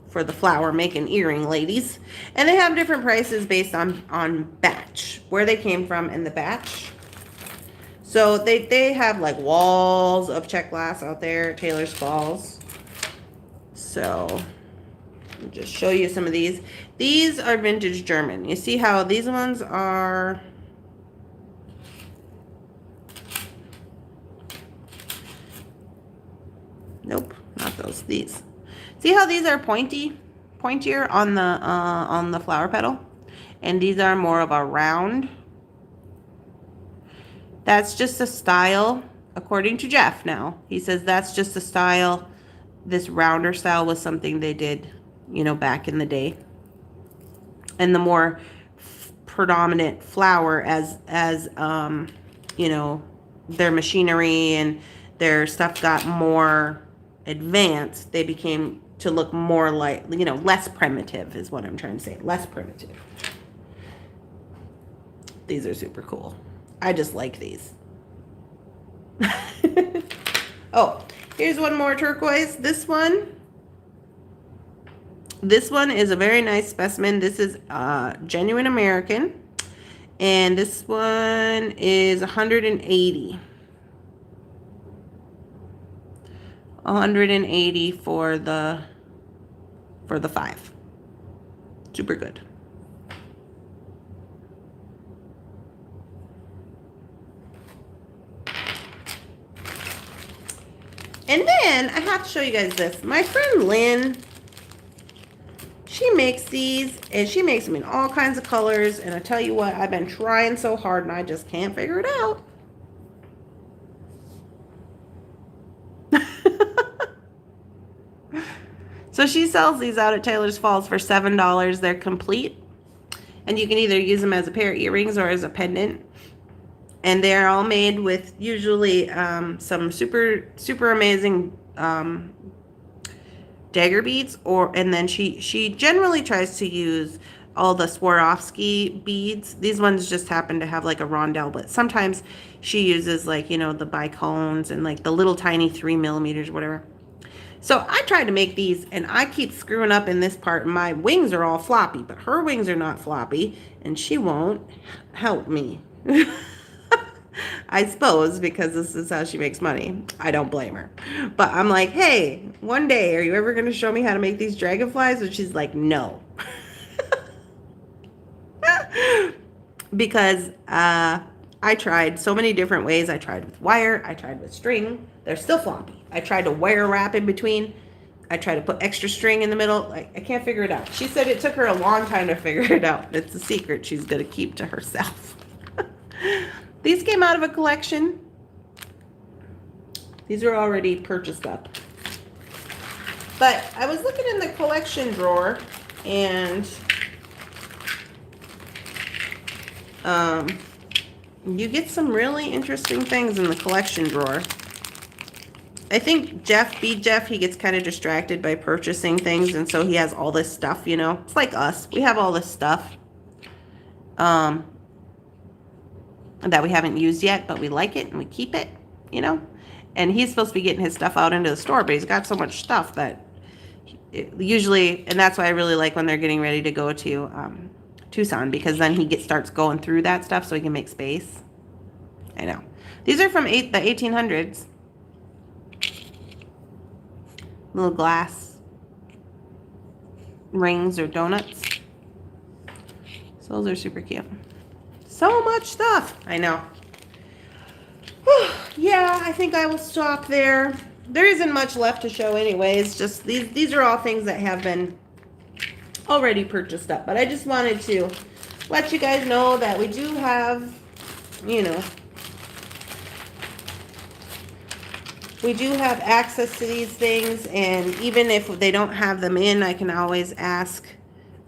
for the flower making earring ladies. And they have different prices based on batch, where they came from in the batch. So they have like walls of Czech glass out there at Taylor's Falls. So I'll just show you some of these. These are vintage German. You see how these ones are nope, not those. These. See how these are pointier on the flower petal, and these are more of a round. That's just a style, according to Jeff. Now he says that's just a style. This rounder style was something they did, back in the day, and the more predominant flower as their machinery and their stuff got more advanced, they became to look more like, you know, less primitive is what I'm trying to say. Less primitive. These are super cool. I just like these. Oh, here's one more turquoise. This one is a very nice specimen. This is genuine American. And this one is 180. 180 for the 5. Super good. And then I have to show you guys this. My friend Lynn, she makes these, and she makes them in all kinds of colors. And I tell you what, I've been trying so hard and I just can't figure it out. So she sells these out at Taylor's Falls for $7. They're complete. And you can either use them as a pair of earrings or as a pendant. And they're all made with usually some super amazing dagger beads, and then she generally tries to use all the Swarovski beads. These ones just happen to have like a rondelle, but sometimes she uses like, you know, the bicones and like the little tiny 3mm, whatever. So I tried to make these and I keep screwing up in this part. My wings are all floppy, but her wings are not floppy, and she won't help me. I suppose because this is how she makes money. I don't blame her. But I'm like, hey, one day, are you ever going to show me how to make these dragonflies? And she's like, no. Because I tried so many different ways. I tried with wire. I tried with string. They're still floppy. I tried to wire wrap in between. I tried to put extra string in the middle. Like, I can't figure it out. She said it took her a long time to figure it out. It's a secret she's going to keep to herself. These came out of a collection. These are already purchased up. But I was looking in the collection drawer, and you get some really interesting things in the collection drawer. I think Jeff, he gets kind of distracted by purchasing things, and so he has all this stuff, you know. It's like us. We have all this stuff. That we haven't used yet, but we like it and we keep it, you know. And he's supposed to be getting his stuff out into the store, but he's got so much stuff that usually, and that's why I really like when they're getting ready to go to Tucson, because then he starts going through that stuff so he can make space. I know. These are from the 1800s. Little glass rings or donuts. So those are super cute. So much stuff. I know. Yeah, I think I will stop there. There isn't much left to show anyways. Just these are all things that have been already purchased up. But I just wanted to let you guys know that we do have, you know, we do have access to these things. And even if they don't have them in, I can always ask.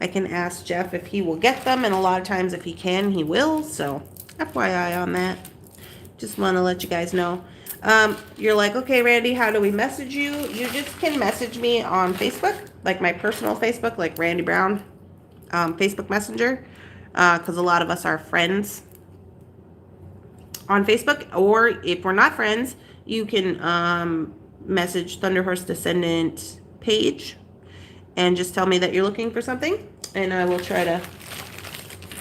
I can ask Jeff if he will get them, and a lot of times if he can, he will. So FYI on that. Just want to let you guys know. You're like, okay, Randy, how do we message you? You just can message me on Facebook, like my personal Facebook, like Randy Brown, Facebook Messenger, because a lot of us are friends on Facebook. Or if we're not friends, you can message Thunder Horse Descendant page and just tell me that you're looking for something, and I will try to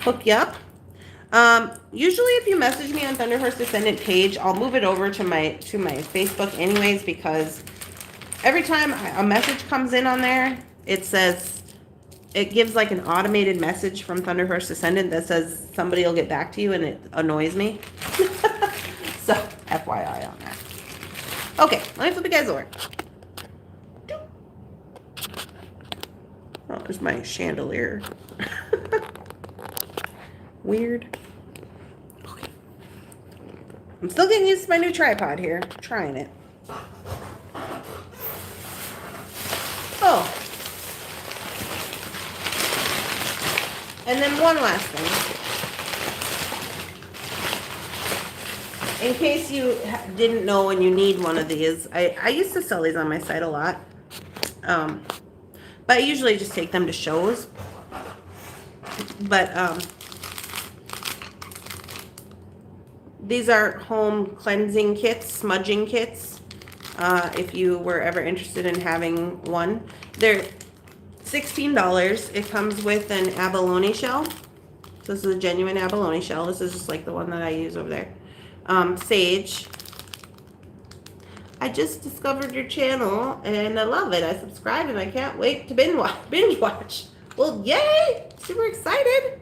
hook you up. Usually if you message me on Thunder Horse Descendant page, I'll move it over to my Facebook anyways, because every time a message comes in on there, it gives like an automated message from Thunder Horse Descendant that says somebody will get back to you, and it annoys me. So FYI on that. Okay, let me flip you guys over. Oh, there's my chandelier. Weird. Okay. I'm still getting used to my new tripod here. Trying it. Oh. And then one last thing. In case you didn't know and you need one of these, I used to sell these on my site a lot. But I usually just take them to shows. But these are home cleansing kits, smudging kits. If you were ever interested in having one, they're $16. It comes with an abalone shell. This is a genuine abalone shell. This is just like the one that I use over there. Sage. I just discovered your channel and I love it. I subscribed and I can't wait to binge watch. Well, yay! Super excited.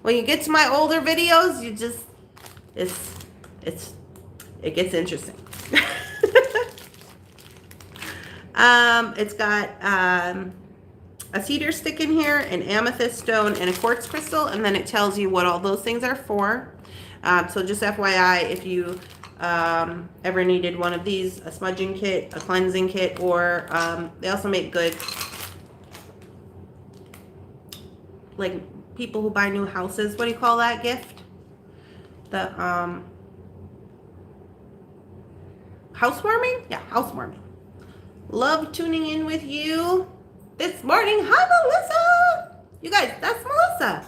When you get to my older videos, you just it gets interesting. It's got a cedar stick in here, an amethyst stone, and a quartz crystal, and then it tells you what all those things are for. So just FYI, if you ever needed one of these, a smudging kit, a cleansing kit, or they also make good, like people who buy new houses, what do you call that gift? The housewarming? Yeah, housewarming. Love tuning in with you this morning. Hi, Melissa. You guys, that's Melissa.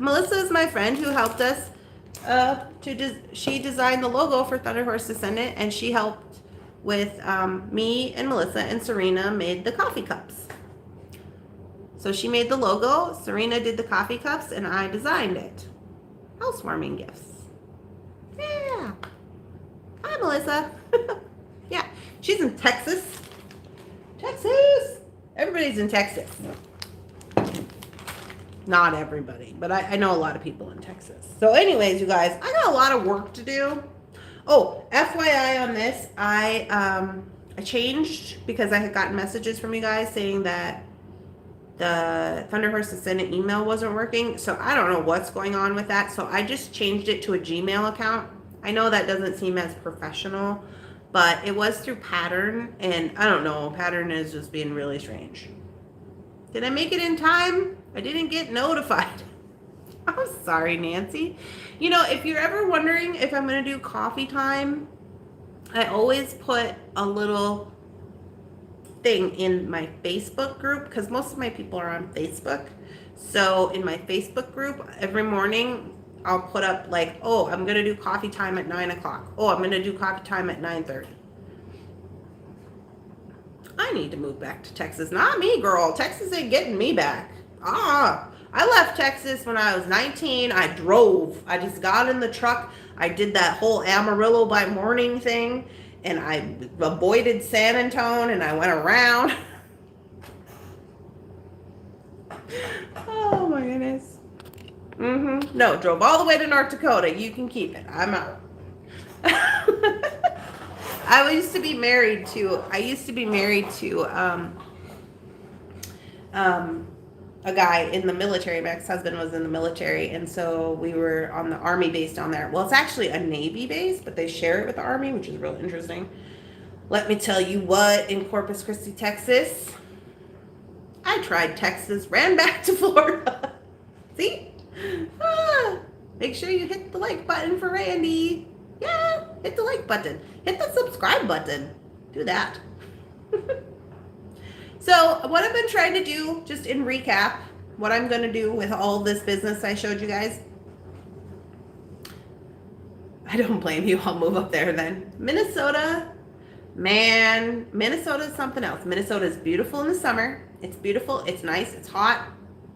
Melissa is my friend who helped us she designed the logo for Thunder Horse Descendant, and she helped with me and Melissa, and Serena made the coffee cups. So she made the logo, Serena did the coffee cups, and I designed it. Housewarming gifts. Yeah. Hi, Melissa. Yeah, she's in Texas. Texas. Everybody's in Texas. Not everybody, but I know a lot of people in Texas. So anyways, you guys, I got a lot of work to do. Oh, FYI on this, I changed because I had gotten messages from you guys saying that the Thunder Horse Descendant email wasn't working. So I don't know what's going on with that. So I just changed it to a Gmail account. I know that doesn't seem as professional, but it was through Pattern, and I don't know, Pattern is just being really strange. Did I make it in time? I didn't get notified. I'm sorry, Nancy. You know, if you're ever wondering if I'm going to do coffee time, I always put a little thing in my Facebook group, because most of my people are on Facebook. So in my Facebook group, every morning, I'll put up like, oh, I'm going to do coffee time at 9 o'clock. Oh, I'm going to do coffee time at 9:30. I need to move back to Texas. Not me, girl. Texas ain't getting me back. I left Texas when I was 19. I drove. I just got in the truck. I did that whole Amarillo by morning thing, and I avoided San Antonio, and I went around. Oh my goodness. No, drove all the way to North Dakota. You can keep it. I'm out. I used to be married to a guy in the military. My ex-husband was in the military, and so we were on the Army base down there. Well, it's actually a Navy base, but they share it with the Army, which is real interesting. Let me tell you what, in Corpus Christi, Texas, I tried Texas, ran back to Florida. See? Make sure you hit the like button for Randy. Yeah, hit the like button. Hit the subscribe button. Do that. So what I've been trying to do, just in recap, what I'm going to do with all this business I showed you guys. I don't blame you. I'll move up there then. Minnesota. Man, Minnesota is something else. Minnesota is beautiful in the summer. It's beautiful. It's nice. It's hot.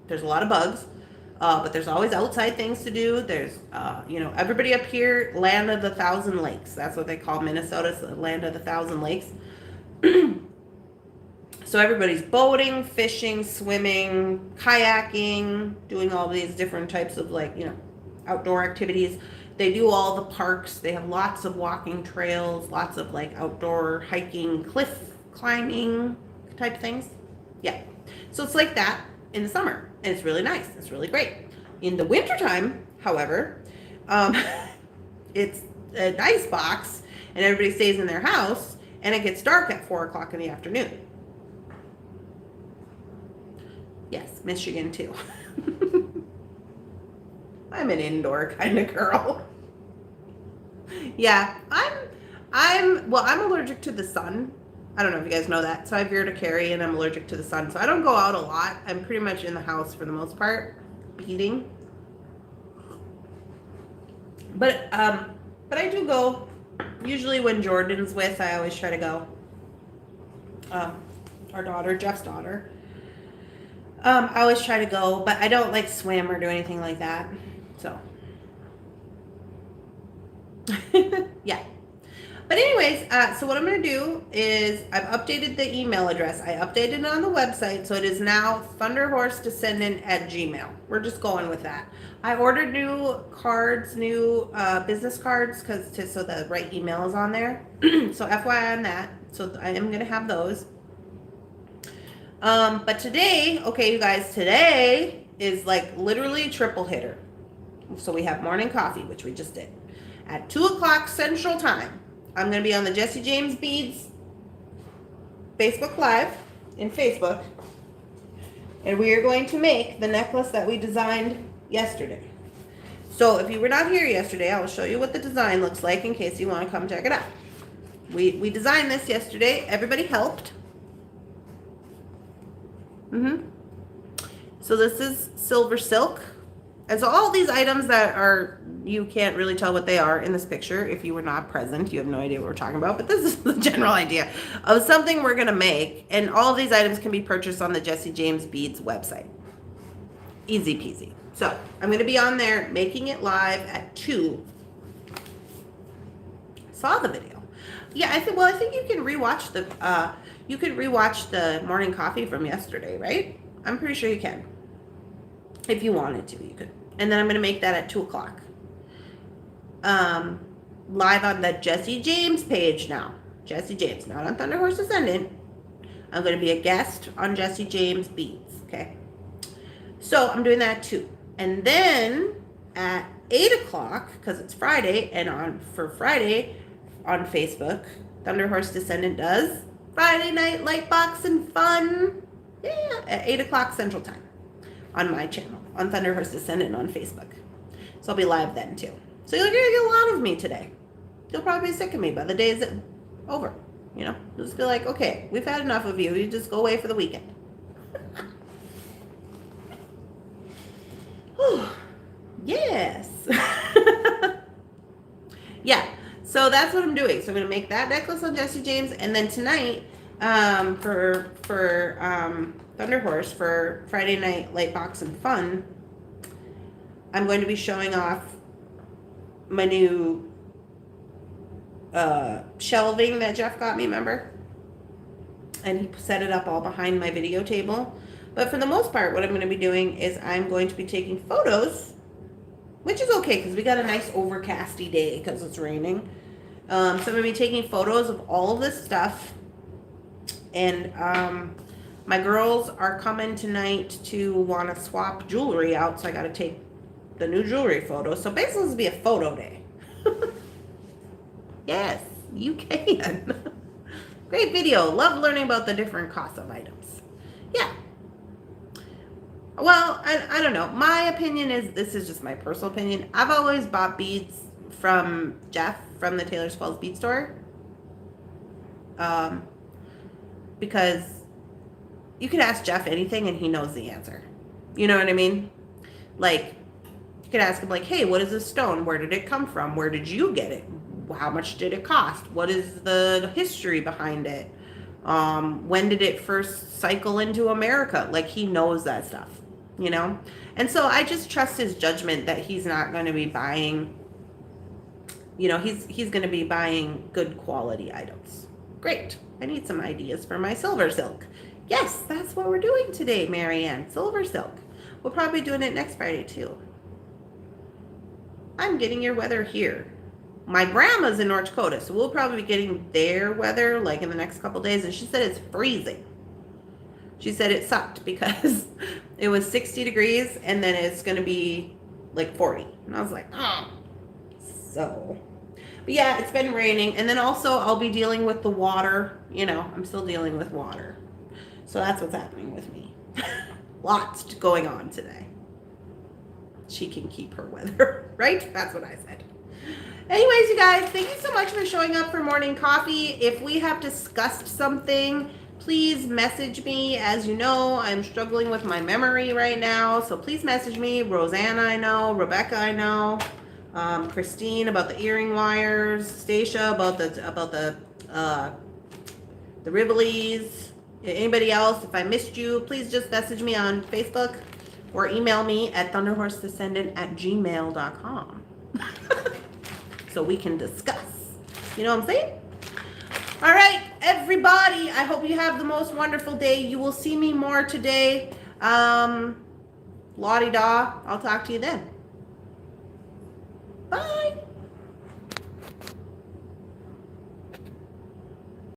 There's a lot of bugs. But there's always outside things to do. There's, everybody up here, land of the thousand lakes. That's what they call Minnesota, it's the land of the thousand lakes. So everybody's boating, fishing, swimming, kayaking, doing all these different types of outdoor activities. They do all the parks. They have lots of walking trails, lots of outdoor hiking, cliff climbing type things. Yeah. So it's like that in the summer, and it's really nice. It's really great. In the wintertime, however, it's an ice box, and everybody stays in their house, and it gets dark at 4 o'clock in the afternoon. Yes, Michigan too. I'm an indoor kind of girl. Yeah, I'm allergic to the sun. I don't know if you guys know that. So I have urticaria and I'm allergic to the sun. So I don't go out a lot. I'm pretty much in the house for the most part, beating. But I do go. Usually when Jordan's with, I always try to go. Our daughter, Jeff's daughter. I always try to go, but I don't like swim or do anything like that. So, yeah. But anyways, so what I'm going to do is I've updated the email address. I updated it on the website, so it is now thunderhorsedescendant@gmail. We're just going with that. I ordered new cards, new business cards, so the right email is on there. So FYI on that. So I am going to have those. But today, okay, you guys, today is like literally triple hitter. So we have morning coffee, which we just did. At 2 o'clock Central Time, I'm going to be on the Jesse James Beads Facebook Live in Facebook. And we are going to make the necklace that we designed yesterday. So if you were not here yesterday, I will show you what the design looks like in case you want to come check it out. We designed this yesterday. Everybody helped. So this is silver silk. And so all these items that are, you can't really tell what they are in this picture. If you were not present, you have no idea what we're talking about. But this is the general idea of something we're going to make. And all of these items can be purchased on the Jesse James Beads website. Easy peasy. So I'm going to be on there making it live at 2. Saw the video. Yeah, I think you can rewatch the morning coffee from yesterday, right? I'm pretty sure you can. If you wanted to, you could. And then I'm going to make that at 2 o'clock. Live on the Jesse James page now. Jesse James, not on Thunder Horse Descendant. I'm going to be a guest on Jesse James Beads, okay? So I'm doing that too. And then at 8 o'clock, because it's Friday, and for Friday on Facebook, Thunder Horse Descendant does Friday night light box and fun. Yeah, at 8 o'clock Central Time on my channel, on Thunder Horse Descendant on Facebook. So I'll be live then too. So you're gonna get a lot of me today. You'll probably be sick of me by the day is over. You know, you'll just be like, okay, we've had enough of you. You just go away for the weekend. Yes. Yeah. So that's what I'm doing. So I'm gonna make that necklace on Jesse James, and then tonight, for Thunder Horse for Friday night light box and fun, I'm going to be showing off my new shelving that Jeff got me, remember? And he set it up all behind my video table. But for the most part, what I'm going to be doing is I'm going to be taking photos, which is okay because we got a nice overcasty day because it's raining. So I'm going to be taking photos of all of this stuff. And my girls are coming tonight to want to swap jewelry out, so I got to take the new jewelry photos. So basically, this will be a photo day. Yes, you can. Great video. Love learning about the different costs of items. Yeah. Well, I don't know. My opinion is, this is just my personal opinion. I've always bought beads from Jeff from the Taylor's Falls Bead Store. Because you can ask Jeff anything and he knows the answer. You know what I mean? Like, you could ask him like, hey, what is this stone? Where did it come from? Where did you get it? How much did it cost? What is the history behind it? When did it first cycle into America? Like, he knows that stuff, you know? And so I just trust his judgment that he's not going to be buying, you know, he's going to be buying good quality items. Great. I need some ideas for my silver silk. Yes, that's what we're doing today, Marianne. Silver silk. We'll probably be doing it next Friday too. I'm getting your weather here. My grandma's in North Dakota, so we'll probably be getting their weather like in the next couple days. And she said it's freezing. She said it sucked because it was 60 degrees and then it's going to be like 40. And I was like, oh. So, but yeah, it's been raining. And then also I'll be dealing with the water. You know, I'm still dealing with water. So that's what's happening with me. Lots going on today. She can keep her weather, right? That's what I said. Anyways, you guys, thank you so much for showing up for morning coffee. If we have discussed something, please message me. As you know, I'm struggling with my memory right now, so please message me. Rosanna, I know. Rebecca, I know. Christine about the earring wires. Stacia about the Rivolis. Anybody else? If I missed you, please just message me on Facebook or email me at thunderhorsedescendant@gmail.com. So we can discuss. You know what I'm saying? All right, everybody. I hope you have the most wonderful day. You will see me more today. Lottie da. I'll talk to you then. Bye.